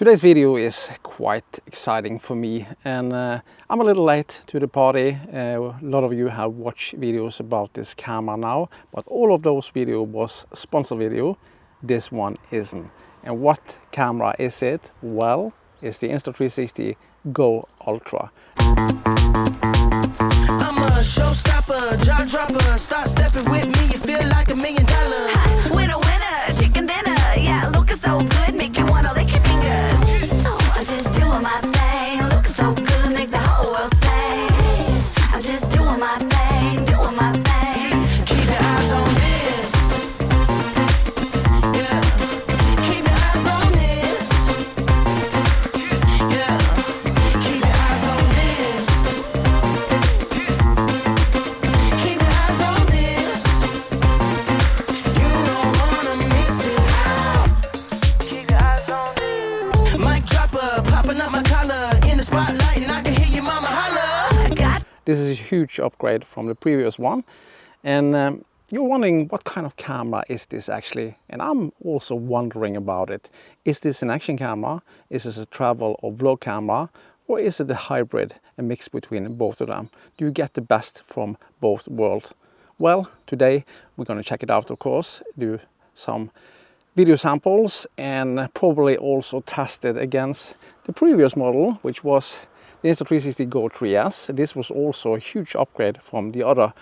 Today's video is quite exciting for me, and I'm a little late to the party. A lot of you have watched videos about this camera now, but all of those videos was sponsored video. This one isn't. And what camera is it? Well, it's the Insta360 GO Ultra. I'm a showstopper, jaw dropper. Start stepping with me, you feel like $1 million. Winner, winner, chicken dinner. Yeah, looking so good, make you wanna lick your fingers. Oh, I'm just doing my thing. Looking so good, make the whole world say. I'm just doing my thing, doing my thing. Keep your eyes on this. Yeah. Keep your eyes on this. Yeah. Keep your eyes on this. Keep your eyes on this. You don't wanna miss it. Keep your eyes on this. Mic dropper, popping up my collar in the spotlight, and I can hear your mama holler. This is a huge upgrade from the previous one, and you're wondering what kind of camera is this actually, and I'm also wondering about it. Is this an action camera? Is this a travel or vlog camera? Or is it a hybrid, a mix between both of them? Do you get the best from both worlds? Well, today we're going to check it out, of course, do some video samples, and probably also test it against the previous model, which was the Insta360 GO 3S. This was also a huge upgrade from the other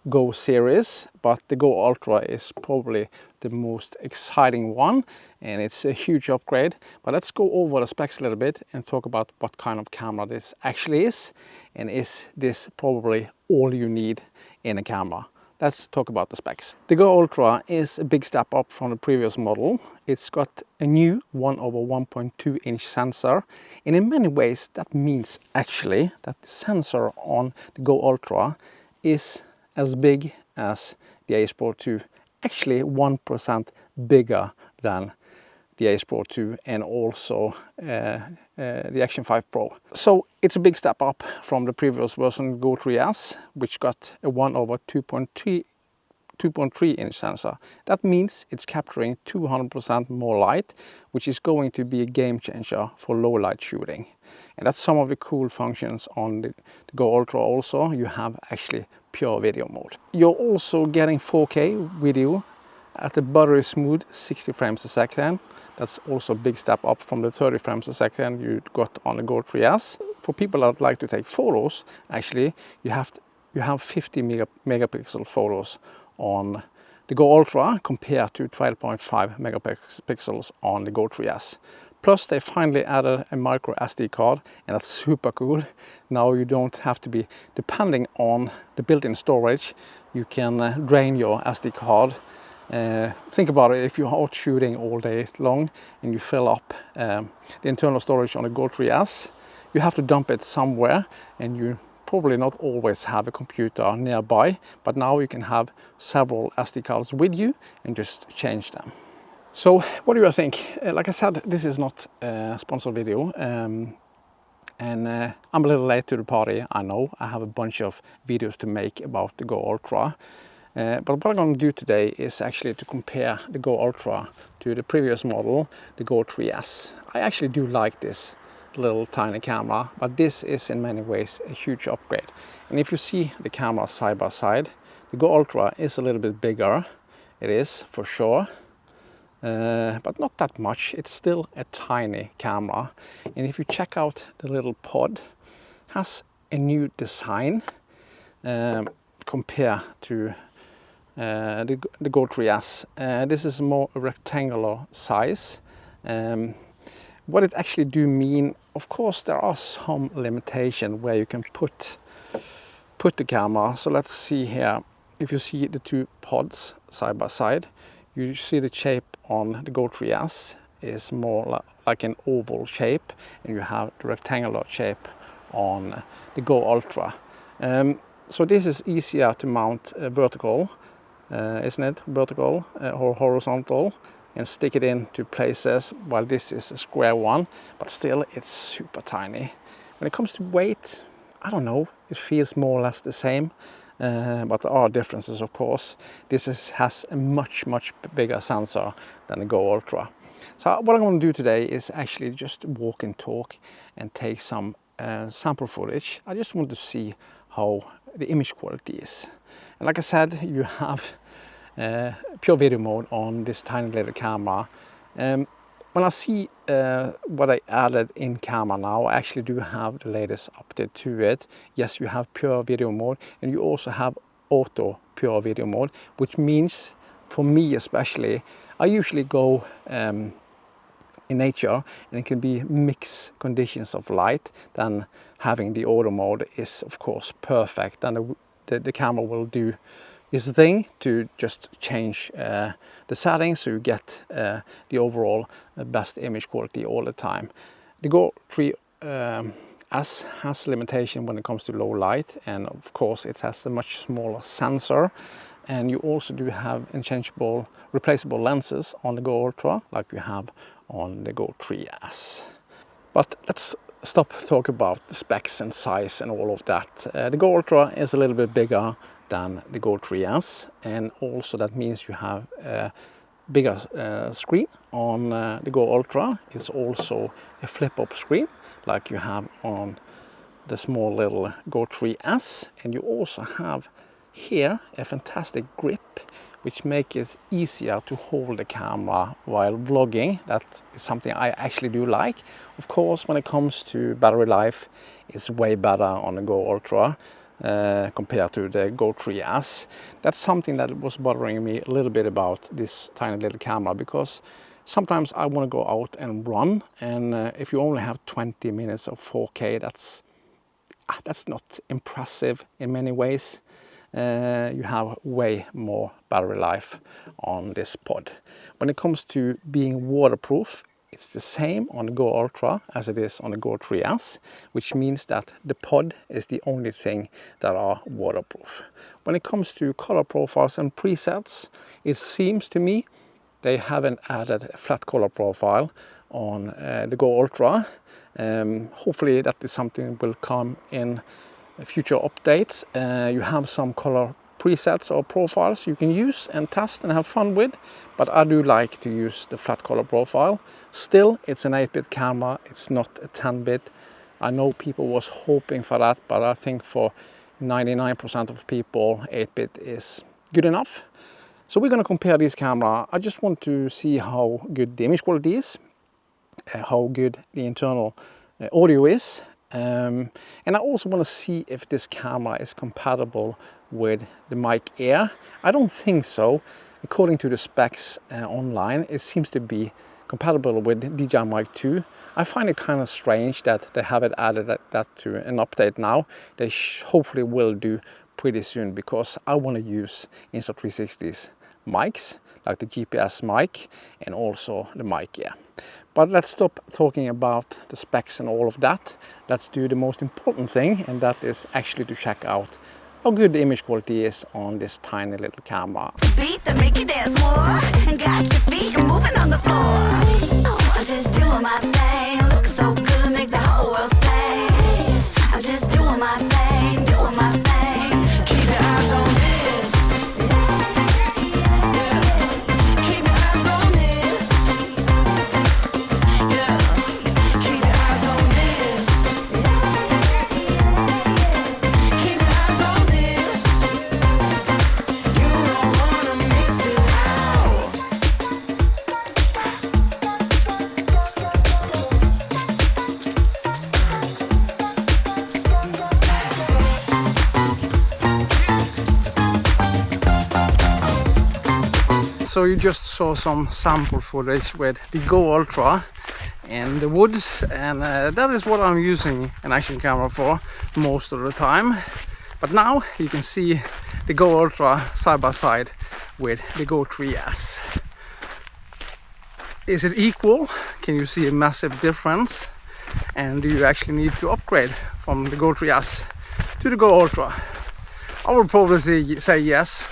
GO series, but the GO Ultra is probably the most exciting one, and it's a huge upgrade. But let's go over the specs a little bit and talk about what kind of camera this actually is, and is this probably all you need in a camera. Let's talk about the specs. The GO Ultra is a big step up from the previous model. It's got a new 1/1.2 inch sensor, and in many ways that means actually that the sensor on the GO Ultra is as big as the Ace Pro 2, actually 1% bigger than the Ace Pro 2 and also the Action 5 Pro. So it's a big step up from the previous version GO 3S, which got a 1/2.3 inch sensor. That means it's capturing 200% more light, which is going to be a game changer for low light shooting. And that's some of the cool functions on the GO Ultra also. You have actually pure video mode. You're also getting 4K video at a buttery smooth 60 frames a second. That's also a big step up from the 30 frames a second you got on the GO 3S. For people that like to take photos, actually you have 50 megapixel photos on the GO Ultra compared to 12.5 megapixels on the GO 3S. Plus they finally added a micro SD card, and that's super cool. Now you don't have to be depending on the built-in storage. You can drain your SD card. Think about it, if you're out shooting all day long and you fill up the internal storage on the GO 3S, you have to dump it somewhere, and you probably not always have a computer nearby, but now you can have several SD cards with you and just change them. So what do you think? Like I said, this is not a sponsored video, and I'm a little late to the party. I know I have a bunch of videos to make about the GO Ultra, but what I'm going to do today is actually to compare the GO Ultra to the previous model, the GO 3S. I actually do like this little tiny camera, but this is in many ways a huge upgrade. And if you see the camera side by side, the GO Ultra is a little bit bigger. It is for sure. But not that much. It's still a tiny camera, and if you check out the little pod, it has a new design compared to the GO 3S. This is more a rectangular size. What it actually do mean, of course there are some limitation where you can put the camera. So let's see here. If you see the two pods side by side, you see the shape on the GO 3S is more like an oval shape, and you have the rectangular shape on the GO Ultra. So this is easier to mount vertical, isn't it? Vertical or horizontal, and stick it into places, while this is a square one, but still it's super tiny. When it comes to weight, I don't know, it feels more or less the same. But there are differences, of course. This has a much bigger sensor than the GO Ultra. So what I'm going to do today is actually just walk and talk and take some sample footage. I just want to see how the image quality is. And like I said, you have pure video mode on this tiny little camera. When I see what I added in camera now, I actually do have the latest update to it. Yes, you have pure video mode, and you also have auto pure video mode, which means for me especially, I usually go in nature and it can be mixed conditions of light. Then having the auto mode is of course perfect, and the camera will do its thing to just change the settings so you get the overall best image quality all the time. The Go 3S has limitation when it comes to low light, and of course it has a much smaller sensor, and you also do have interchangeable replaceable lenses on the Go Ultra like you have on the Go 3S. But let's stop talk about the specs and size and all of that. The Go Ultra is a little bit bigger than the Go 3S, and also that means you have a bigger screen on the Go Ultra. It's also a flip-up screen like you have on the small little Go 3S, and you also have here a fantastic grip which makes it easier to hold the camera while vlogging. That is something I actually do like. Of course, when it comes to battery life, it's way better on the Go Ultra compared to the Go 3S. That's something that was bothering me a little bit about this tiny little camera, because sometimes I want to go out and run, and if you only have 20 minutes of 4K, that's not impressive in many ways. You have way more battery life on this pod. When it comes to being waterproof, it's the same on the Go Ultra as it is on the Go 3S, which means that the pod is the only thing that are waterproof. When it comes to color profiles and presets, it seems to me they haven't added a flat color profile on the Go Ultra. Hopefully that is something that will come in future updates. You have some color presets or profiles you can use and test and have fun with, but I do like to use the flat color profile. Still, it's an 8-bit camera, it's not a 10-bit. I know people was hoping for that, but I think for 99% of people 8-bit is good enough. So we're going to compare this camera. I just want to see how good the image quality is, how good the internal audio is, and I also want to see if this camera is compatible with the Mic Air. I don't think so. According to the specs online, it seems to be compatible with DJI Mic 2. I find it kind of strange that they haven't added that to an update now. They hopefully will do pretty soon, because I want to use Insta360's mics, like the GPS mic and also the Mic Air. But let's stop talking about the specs and all of that. Let's do the most important thing, and that is actually to check out how good the image quality is on this tiny little camera. Beat that make you dance more, and got your feet moving on the floor. Oh, I'm just doing my thing, look so good, make the whole world say, I'm just doing my thing, doing my thing. Keep your eyes on this. Keep your eyes on this. Yeah. Keep your eyes on this. Keep your eyes on this. You don't wanna miss it out. So you just saw some sample footage with the Go Ultra in the woods, and that is what I'm using an action camera for most of the time. But now you can see the Go Ultra side by side with the Go 3S. Is it equal? Can you see a massive difference? And do you actually need to upgrade from the Go 3S to the Go Ultra? I would probably say yes.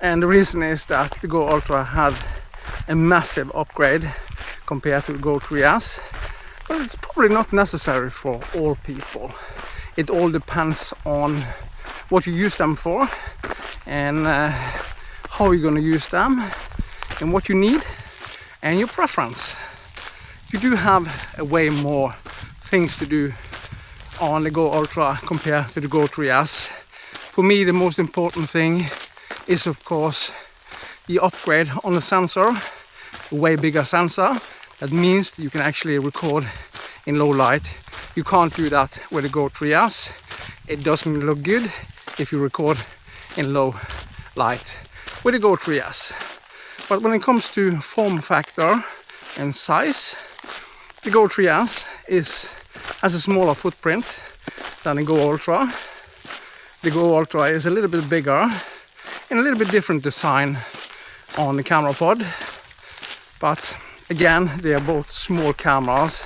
And the reason is that the Go Ultra had a massive upgrade compared to the Go 3S, but it's probably not necessary for all people. It all depends on what you use them for, and how you're going to use them, and what you need, and your preference. You do have a way more things to do on the Go Ultra compared to the Go 3S. For me, the most important thing is of course the upgrade on the sensor, a way bigger sensor. That means that you can actually record in low light. You can't do that with the Go 3S. It doesn't look good if you record in low light with the Go 3S. But when it comes to form factor and size, the Go 3S has a smaller footprint than the Go Ultra. The Go Ultra is a little bit bigger and a little bit different design on the camera pod. But again, they are both small cameras,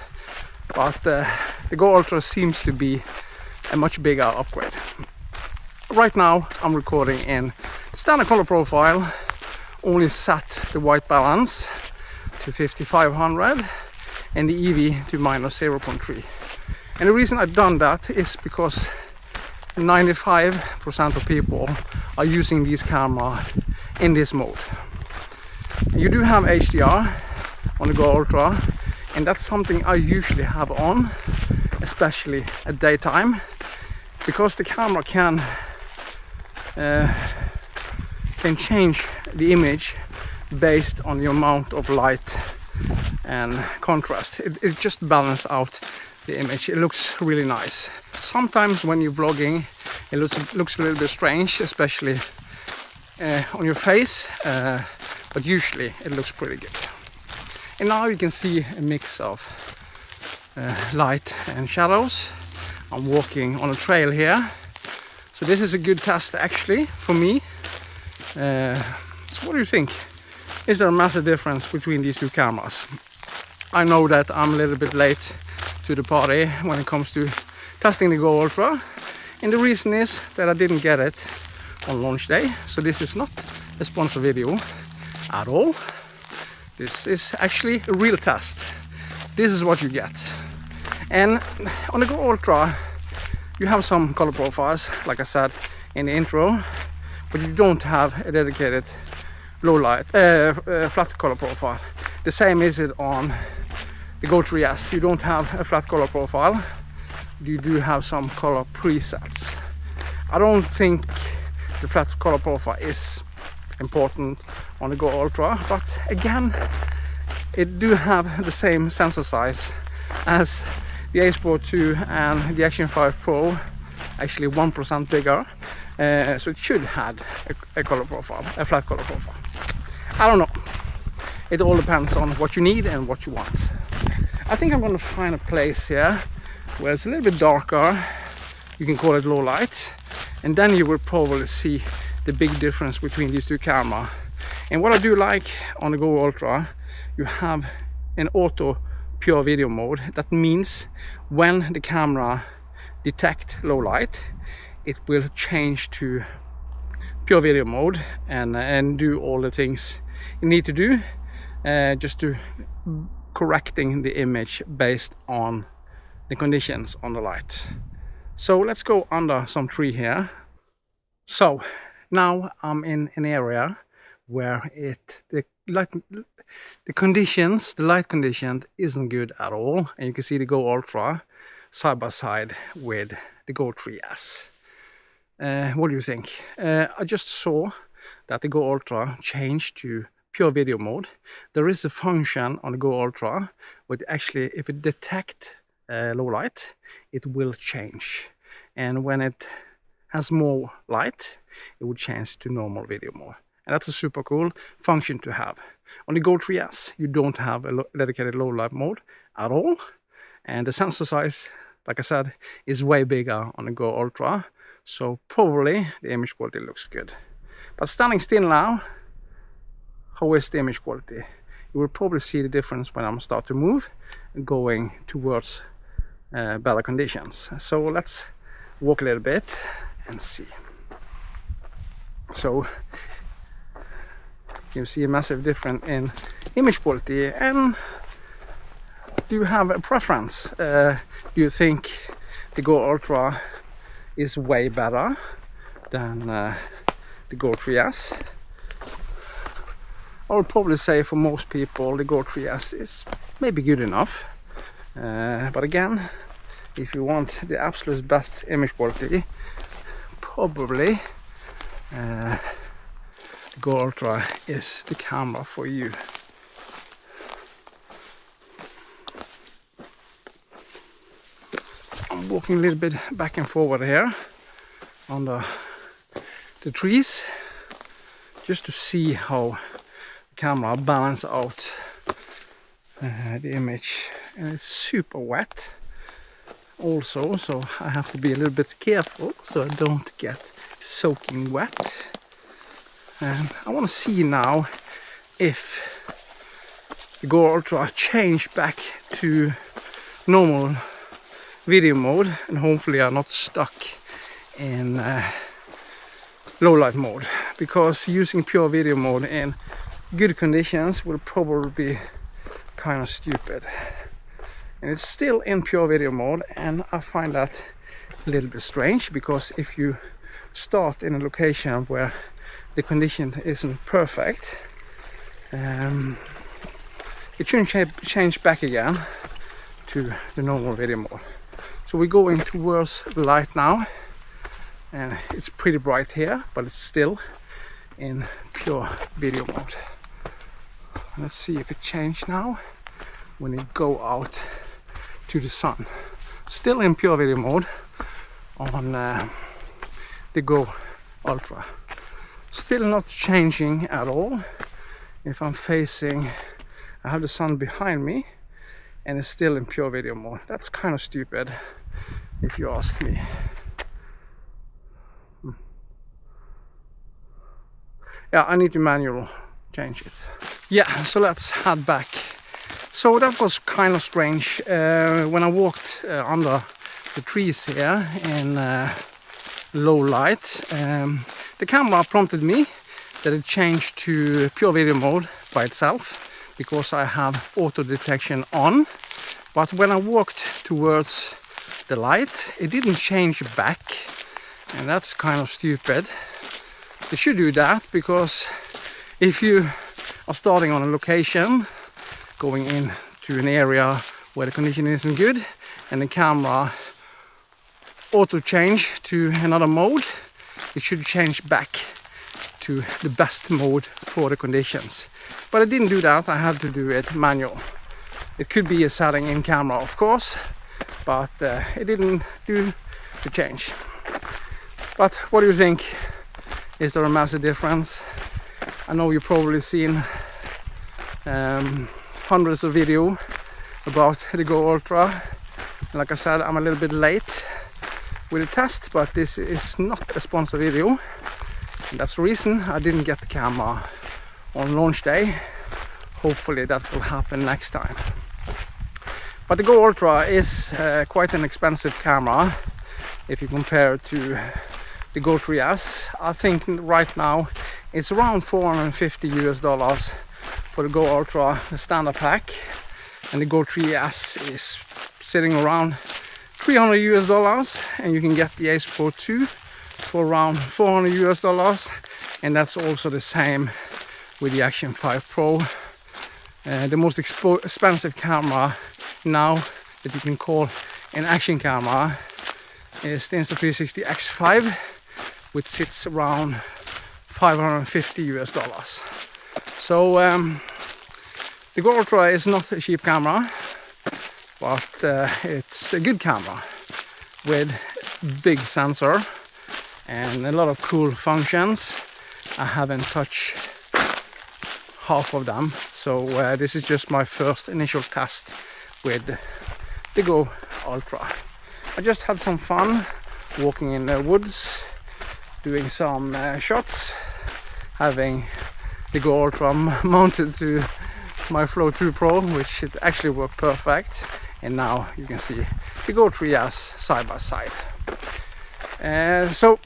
but the Go Ultra seems to be a much bigger upgrade. Right now I'm recording in standard color profile, only set the white balance to 5500 and the EV to -0.3. And the reason I've done that is because 95% of people are using this camera in this mode. You do have HDR on the Go Ultra, and that's something I usually have on, especially at daytime, because the camera can change the image based on the amount of light and contrast. It just balances out the image. It looks really nice. Sometimes when you're vlogging, it looks a little bit strange, especially on your face, but usually it looks pretty good. And now you can see a mix of light and shadows. I'm walking on a trail here, so this is a good test actually for me. So what do you think? Is there a massive difference between these two cameras? I know that I'm a little bit late to the party when it comes to testing the Go Ultra, and the reason is that I didn't get it on launch day, so this is not a sponsor video at all. This is actually a real test. This is what you get. And on the Go Ultra you have some color profiles, like I said in the intro, but you don't have a dedicated low light flat color profile. The same is it on the Go 3S. You don't have a flat color profile. You do have some color presets. I don't think the flat color profile is important on the Go Ultra, but again, it do have the same sensor size as the Ace Pro 2 and the Action 5 Pro, actually 1% bigger, so it should have a color profile, a flat color profile. I don't know. It all depends on what you need and what you want. I think I'm going to find a place here where it's a little bit darker. You can call it low light, and then you will probably see the big difference between these two cameras. And what I do like on the Go Ultra, you have an auto pure video mode. That means when the camera detects low light, it will change to pure video mode and do all the things you need to do, just to correcting the image based on the conditions on the light. So let's go under some tree here. So now I'm in an area where the light condition isn't good at all, and you can see the Go Ultra side by side with the Go 3S. What do you think? I just saw that the Go Ultra changed to pure video mode. There is a function on the Go Ultra where actually if it detects low light, it will change, and when it has more light, it will change to normal video mode. And that's a super cool function to have. On the Go 3S, you don't have a dedicated low light mode at all, and the sensor size, like I said, is way bigger on the Go Ultra, so probably the image quality looks good. But standing still now, how is the image quality? You will probably see the difference when I start to move, going towards better conditions. So let's walk a little bit and see. So you see a massive difference in image quality. And do you have a preference? Do you think the Go Ultra is way better than the Go 3S? I would probably say for most people the GO 3S is maybe good enough. But again, if you want the absolute best image quality, probably the GO Ultra is the camera for you. I'm walking a little bit back and forward here under the trees just to see how the camera balances out the image, and it's super wet also, so I have to be a little bit careful so I don't get soaking wet. And I want to see now if the GO Ultra changed back to normal video mode, and hopefully I'm not stuck in low light mode, because using pure video mode in good conditions will probably be kind of stupid. And it's still in pure video mode, and I find that a little bit strange, because if you start in a location where the condition isn't perfect, it shouldn't change back again to the normal video mode. So we're going towards the light now, and it's pretty bright here, but it's still in pure video mode. Let's see if it changed now when you go out to the sun. Still in pure video mode on the GO Ultra. Still not changing at all. If I'm facing, I have the sun behind me, and it's still in pure video mode. That's kind of stupid, if you ask me. Yeah, I need to manual change it. Yeah, so let's head back. So that was kind of strange when I walked under the trees here in low light. The camera prompted me that it changed to pure video mode by itself, because I have auto detection on. But when I walked towards the light, it didn't change back, and that's kind of stupid. It should do that, because if you are starting on a location, going into an area where the condition isn't good, and the camera auto change to another mode, it should change back to the best mode for the conditions. But I didn't do that, I had to do it manual. It could be a setting in camera, of course, but it didn't do the change. But what do you think? Is there a massive difference? I know you've probably seen hundreds of videos about the GO Ultra. Like I said, I'm a little bit late with the test, but this is not a sponsored video. And that's the reason I didn't get the camera on launch day. Hopefully that will happen next time. But the GO Ultra is quite an expensive camera if you compare it to the GO 3S. I think right now it's around $450 for the GO Ultra, the standard pack, and the GO 3S is sitting around $300, and you can get the Ace Pro 2 for around $400, and that's also the same with the Action 5 Pro. The most expensive camera now that you can call an action camera is the Insta360 X5, which sits around $550. So the GO Ultra is not a cheap camera, but it's a good camera with big sensor and a lot of cool functions. I haven't touched half of them, so this is just my first initial test with the GO Ultra. I just had some fun walking in the woods, doing some shots, having the GO Ultra mounted to my Flow 2 Pro, which it actually worked perfect, and now you can see the GO 3S side by side. So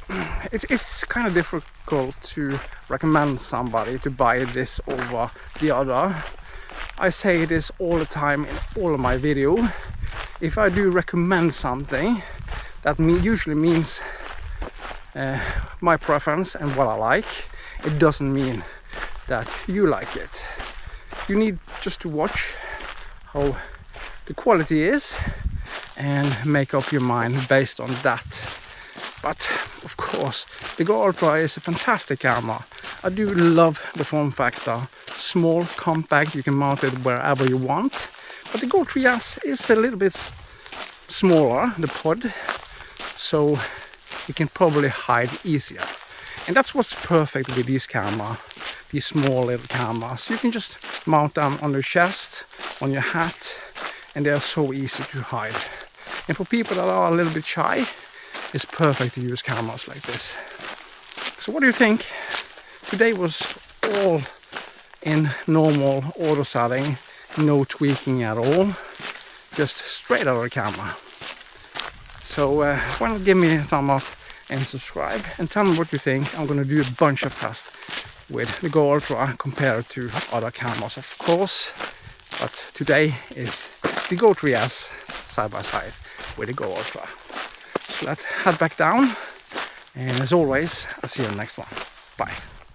it's kind of difficult to recommend somebody to buy this over the other. I say this all the time in all of my videos. If I do recommend something, that usually means my preference and what I like. It doesn't mean that you like it. You need just to watch how the quality is and make up your mind based on that. But of course, the GO Ultra is a fantastic camera. I do love the form factor. Small, compact, you can mount it wherever you want. But the GO 3S is a little bit smaller, the pod, so you can probably hide easier. And that's what's perfect with these cameras, these small little cameras. You can just mount them on your chest, on your hat, and they are so easy to hide. And for people that are a little bit shy, it's perfect to use cameras like this. So what do you think? Today was all in normal auto setting, no tweaking at all, just straight out of the camera. So why not give me a thumb up and subscribe and tell me what you think. I'm gonna do a bunch of tests with the GO Ultra compared to other cameras, of course. But today is the GO 3S side by side with the GO Ultra. So let's head back down, and as always, I'll see you in the next one. Bye.